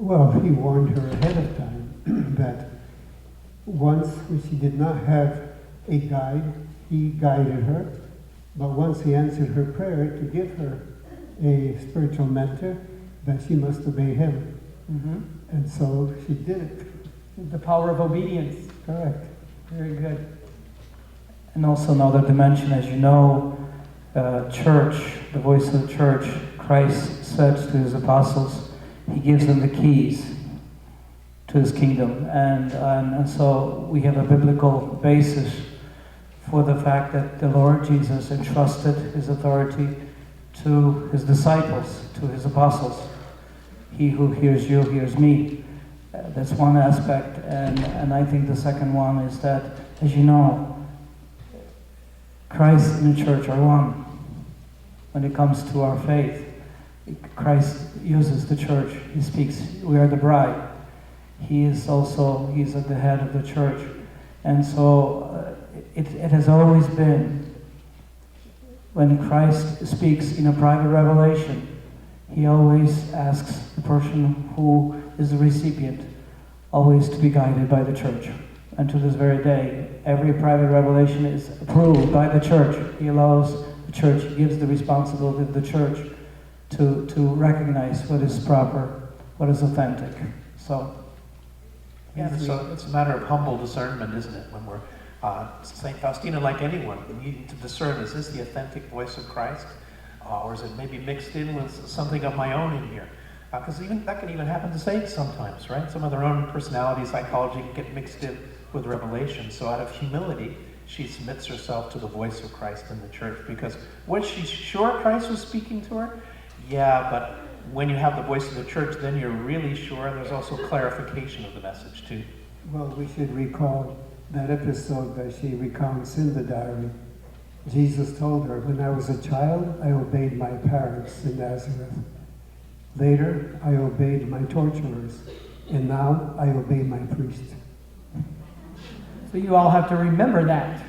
Well, he warned her ahead of time that once she did not have a guide, he guided her, but once he answered her prayer to give her a spiritual mentor, that she must obey him. Mm-hmm. And so she did it. The power of obedience. Correct. Very good. And also another dimension, as you know, church, the voice of the church, Christ said to his apostles, he gives them the keys to his kingdom. And so we have a biblical basis for the fact that the Lord Jesus entrusted his authority to his disciples, to his apostles. He who hears you hears me. That's one aspect. And I think the second one is that, as you know, Christ and the church are one. When it comes to our faith, Christ uses the church. He speaks, we are the bride. He's at the head of the church. And so it has always been, when Christ speaks in a private revelation, he always asks the person who is the recipient always to be guided by the church. And to this very day, every private revelation is approved by the church. He allows the church, he gives the responsibility of the church to recognize what is proper, what is authentic. So, it's a matter of humble discernment, isn't it? When we're Saint Faustina, like anyone, we need to discern: is this the authentic voice of Christ, or is it maybe mixed in with something of my own in here? Because that can even happen to saints sometimes, right? Some of their own personality, psychology can get mixed in with revelation. So out of humility, she submits herself to the voice of Christ in the church. Because was she sure Christ was speaking to her? Yeah, but when you have the voice of the church, then you're really sure, and there's also clarification of the message too. Well, we should recall that episode that she recounts in the diary. Jesus told her, when I was a child, I obeyed my parents in Nazareth. Later, I obeyed my torturers, and now I obey my priest. So you all have to remember that.